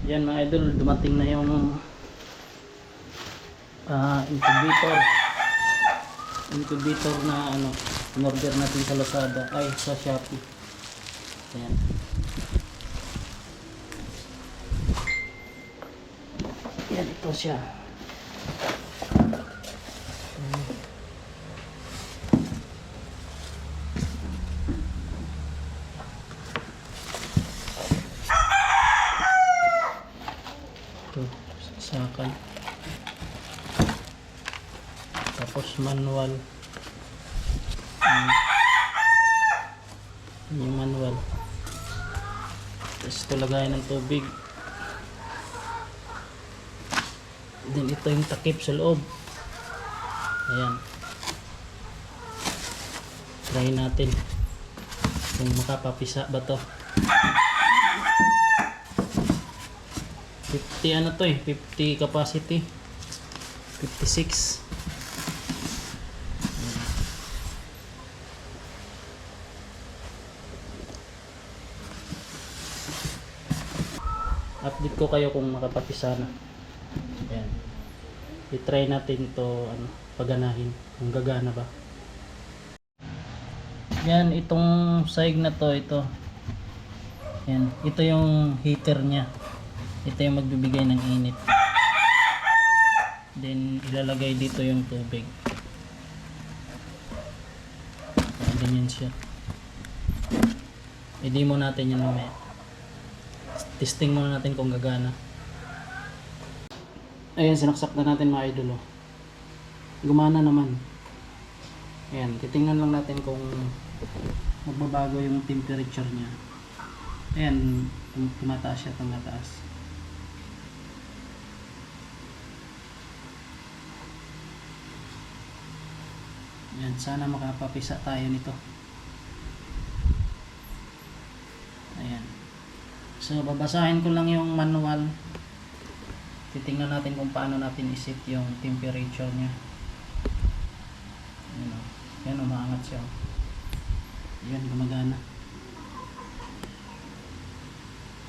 Yan mga idol, dumating na yung incubator na ano, in-order natin sa Lazada, ay sa Shopee. Ayan. Yan, ito siya. Ito, sakal. Tapos manual. Yung manual. Tapos ito lagayan ng tubig. Then ito yung takip sa loob. Ayan. Try natin kung makapapisa ba to. 50 ano to eh, 50 capacity, 56. Update ko kayo kung makapapisa na. Ayan. I-try natin to ano, paganahin kung gagana ba. Yan, itong sahig na to, ito. Yan, ito yung heater niya. Ito yung magbibigay ng init. Then ilalagay dito yung tubig. Ganyan siya. I-demo natin yan mamaya. Testing muna natin kung gagana. Ayan, sinaksak na natin mga idol. Gumana naman. Ayan, titingnan lang natin kung magbabago yung temperature niya. Ayan, tumataas siya, tumataas. Ayan, sana makapapisa tayo nito. Ayan. So, babasahin ko lang yung manual. Titingnan natin kung paano natin iset yung temperature niya. Ayan o. Ayan o, maangat siya. Ayan, gumagana.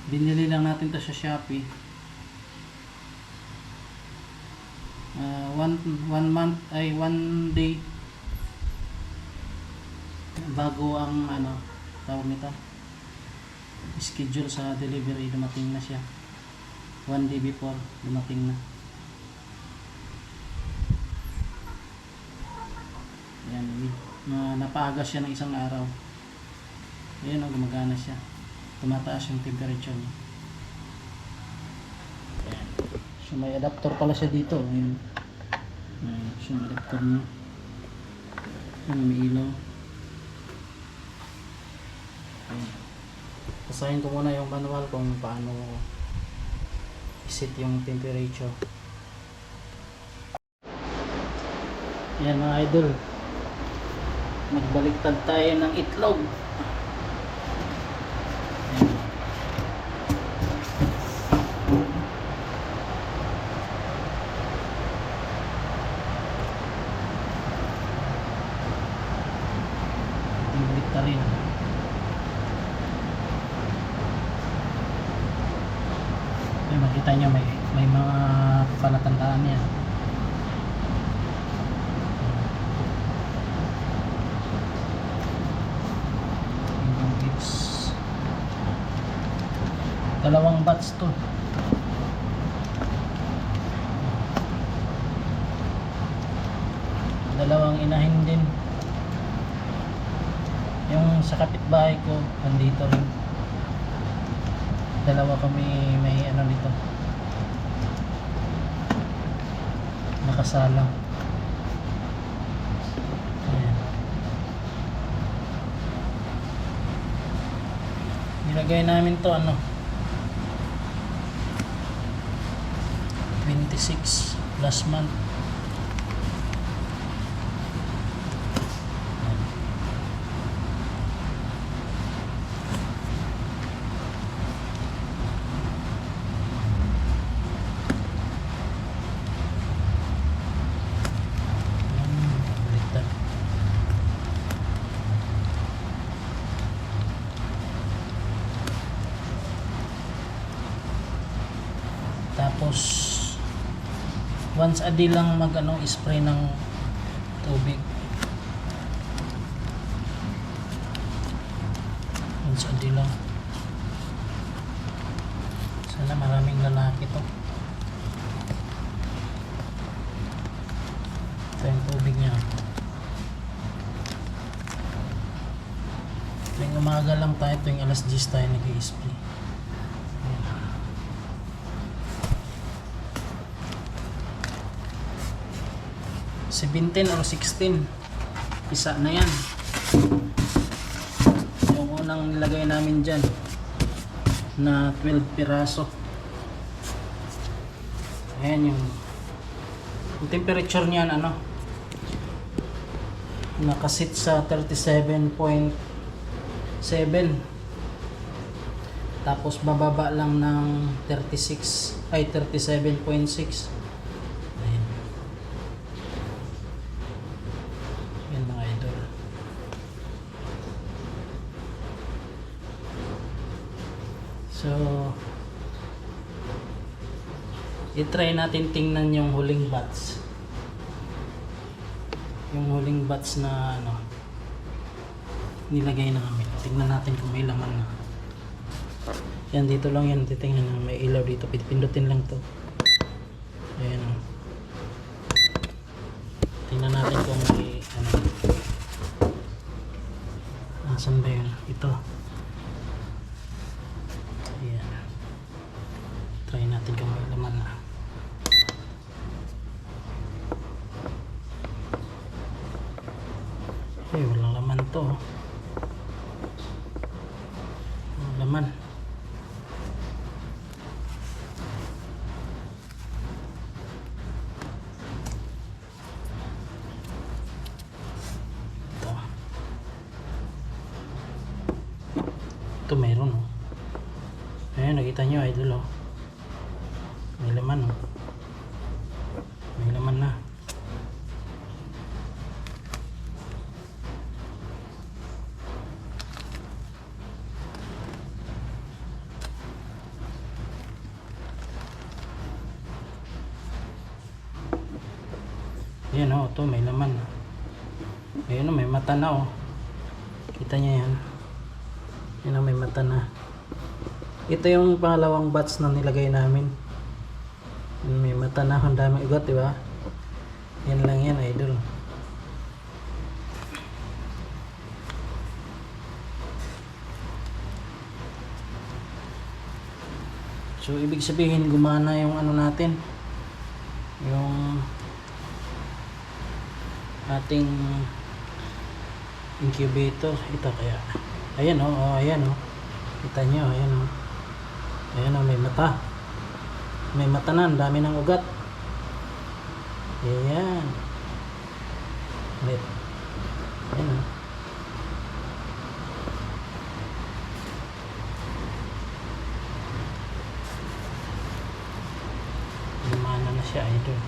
Binili lang natin to sa Shopee. One day bago ang ano tawag nito, schedule sa delivery, dumating na siya. 1 day before dumating na. Ayan, napaaga siya ng isang araw. Ayan o, gumagana siya, tumataas yung temperature niya. Ayan. So may adapter pala siya dito. Ayan. Ayan siya, may adapter niya. Ayan, may ilaw. Ayan. Basahin ko muna yung manual kung paano iset yung temperature. Ayan mga idol, magbaliktad tayo ng itlog. Balikta rin. Ay, makita nyo may mga palatandaan yan. Dalawang batch to. Dalawang inahin din. Yung sa kapitbahay ko, andito rin. Dalawa kami may ano nito. Nakasalang. Ayan. Nilagay namin to ano, 26 last month. Baliktad. Tapos once a day lang mag spray ng tubig. Once a day lang. Sana maraming lalaki to. Ito yung tubig niya. Tuwing umaga lang tayo, tuwing alas 10 tayo nag-i-spray. 17 or 16 isa na yan. Yung unang nilagay namin dyan na 12 piraso. Ayan yung temperature niyan nakasit sa 37.7, tapos bababa lang ng 37.6. Mga idol, so i-try natin tingnan yung huling batch, na nilagay namin. Tingnan natin kung may laman na. Yan, dito lang yan, titingnan na may ilaw dito, pindutin lang to. Ayan o. Tingnan natin kung may asan ba yun? Ito. Ayan. Try natin kung may laman na. Ay, walang laman to. Walang laman. Ito mayroon Ayan, nakita nyo idol may laman may laman na. Ayan ito may laman. Ayan may mata na kita nyo yan. Yan may mata na. Ito yung pangalawang batch na nilagay namin. May mata na, ang daming ugat, diba? Yan lang yan, idol. So ibig sabihin gumana yung natin, yung ating incubator. Ito kaya ayan ayan kita nyo, ayan may mata na, ang dami ng ugat. Ayan ulit, ayan lumana na siya idol.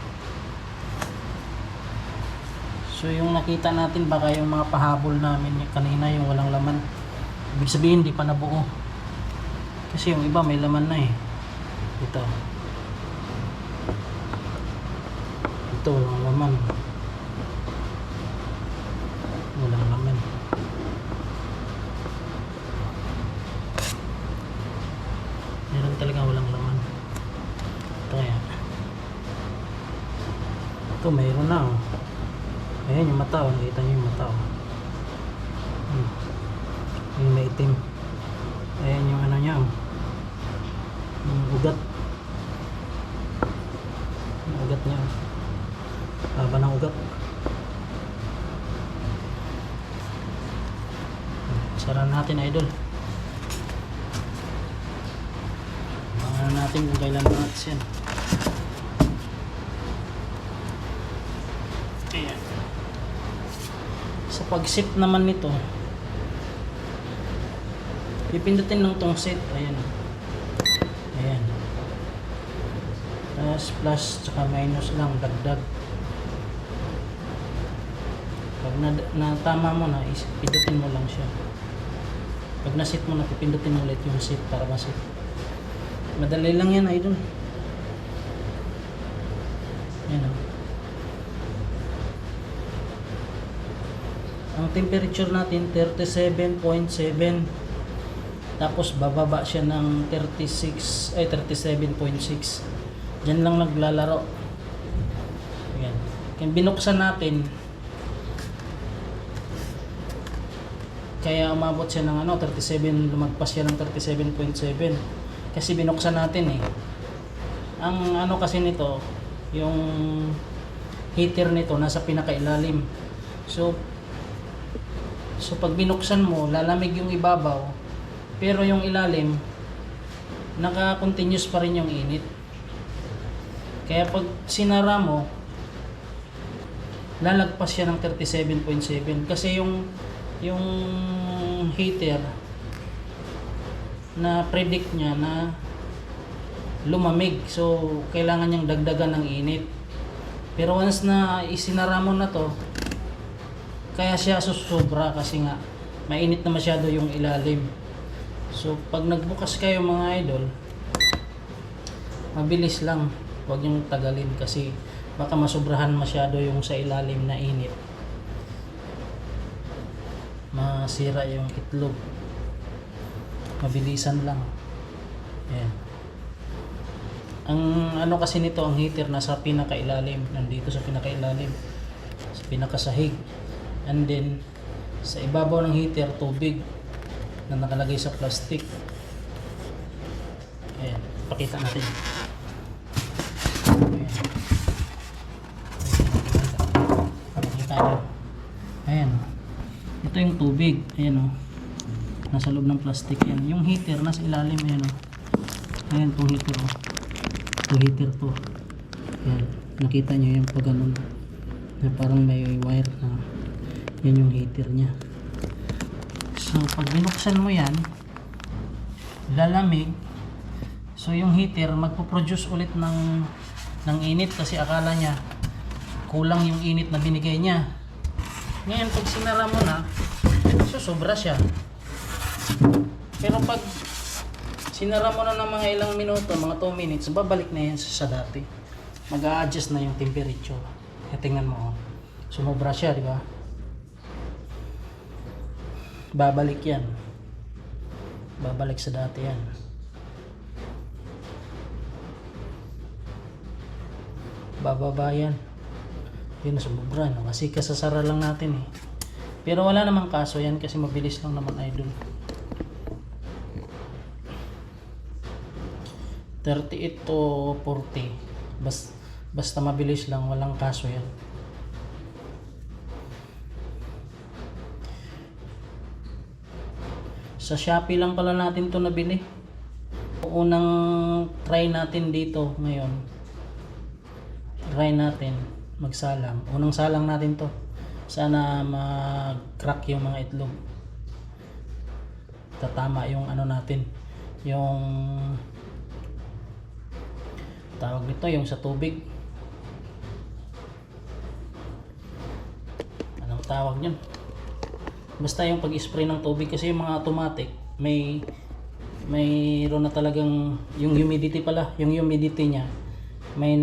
So yung nakita natin baka yung mga pahabol namin kanina, yung walang laman, ibig sabihin hindi pa nabuo. Kasi yung iba may laman na Ito walang laman. Walang laman. Meron talaga walang laman. Ito kaya. Ito mayroon na Ayan yung mata nakita nyo yung mata yung may itim. Ayan yung niya yung ugat. Yung ugat niya, haba ng ugat. Sara natin idol. Abangan natin kung kailan match yan. Ayan. Sa pag-sit naman nito, pipindutin lang tong set. Ayan plus tsaka minus lang, dagdag. Pag natama mo na, pindutin mo lang siya. Pag nasit mo na, pipindutin mo ulit yung set para masit. Madali lang yan idol. Ayan o. Ang temperature natin 37.7. Tapos bababa siya ng 37.6. Diyan lang naglalaro. Ayan. Kaya binuksan natin, kaya umabot siya ng 37, lumagpas siya ng 37.7 kasi binuksan natin eh. Ang kasi nito, yung heater nito nasa pinakailalim. So pag binuksan mo, lalamig yung ibabaw, pero yung ilalim naka-continuous pa rin yung init. Kaya pag sinara mo, lalagpas siya ng 37.7 kasi yung heater na predict niya na lumamig, so kailangan niyang dagdagan ng init. Pero once na isinara mo na to, kaya siya susobra kasi nga mainit na masyado yung ilalim. So pag nagbukas kayo mga idol, mabilis lang, huwag niyong tagalin kasi baka masobrahan masyado yung sa ilalim na init, masira yung itlog. Mabilisan lang. Ayan. Ang kasi nito, ang heater nasa pinakailalim, nandito sa pinakailalim, sa pinakasahig. And then sa ibabaw ng heater, tubig na nakalagay sa plastic. Ayan, pakita natin. Ayan. Pakita nyo. Ayan. Ito yung tubig. Ayan o. Nasa loob ng plastic yan. Yung heater nasa ilalim. Ayan o. Ayan itong heater o. Ito heater to. Ayan. Nakita nyo yung pag ganun. Na parang may wire na. Yan yung heater nya. So pag binuksan mo yan, lalamig. So yung heater magpo-produce ulit ng init kasi akala niya kulang yung init na binigay niya. Ngayon pag sinara mo na, sobra siya. Pero pag sinara mo na ng mga ilang minuto, mga 2 minutes, babalik na yan sa dati. Mag-a-adjust na yung temperature. Kaya tingnan mo, sumobra siya, di ba? Babalik yan. Babalik sa dati yan. Bababa yan. Yun na sumobra, no? Kasi kasasara lang natin eh. Pero wala namang kaso yan kasi mabilis lang naman idol. 38 to 40. Basta mabilis lang, walang kaso yan. Sa Shopee lang pala natin to nabili. Unang try natin dito ngayon. Try natin magsalang. Unang salang natin to. Sana mag-crack yung mga itlog. Tatama yung natin. Yung tawag nito, yung sa tubig. Anong tawag yun? Basta yung pag-spray ng tubig kasi yung mga automatic mayroon na talagang yung humidity pala, yung humidity niya may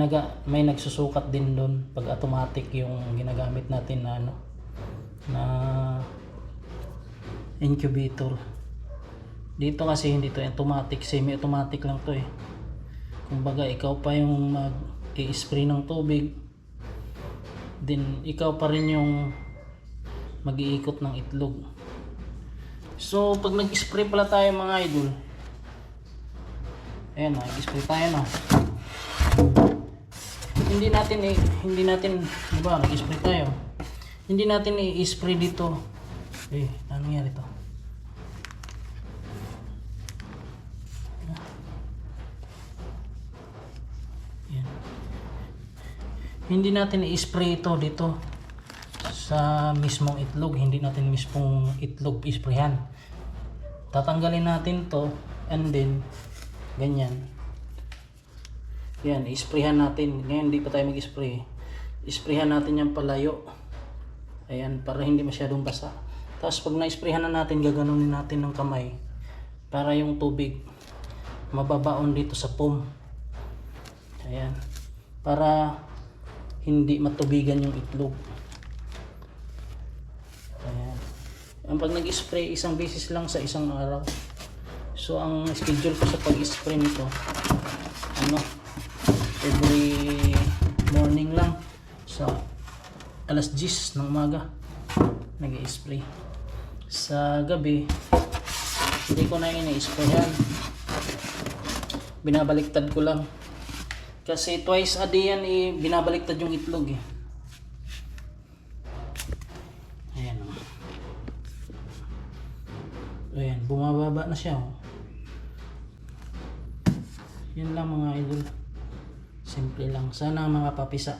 nagsusukat din doon pag automatic yung ginagamit natin na na incubator. Dito kasi hindi to automatic, semi-automatic lang to eh. Kumbaga ikaw pa yung mag-i-spray ng tubig, then ikaw pa rin yung mag-iikot ng itlog. So pag nag-spray pala tayo mga idol, ayan, nag-spray tayo na. Hindi natin di ba, nag-spray tayo. Hindi natin i-spray dito. Ano nangyari to? Ayan. Hindi natin i-spray ito dito sa mismong itlog, hindi natin mismong itlog isprayan. Tatanggalin natin to and then ganyan. Yan, isprayhan natin. Ngayon hindi pa tayo mag-spray. Isprayhan natin yung palayo. Ayan, para hindi masyadong basa. Tapos pag na-sprayhan na natin, gaganunin natin ng kamay para yung tubig mababaon dito sa foam. Ayan. Para hindi matubigan yung itlog. Ayan. Ang pag nag-spray, isang beses lang sa isang araw. So ang schedule ko sa pag-spray nito, every morning lang sa alas 10 ng umaga nag-spray. Sa gabi hindi ko na ini-sprayan, binabaliktad ko lang kasi twice a day yan binabaliktad yung itlog eh. Ayan o. Ayan, bumababa na siya o. Yun lang mga idol, simple lang. Sana mga papisa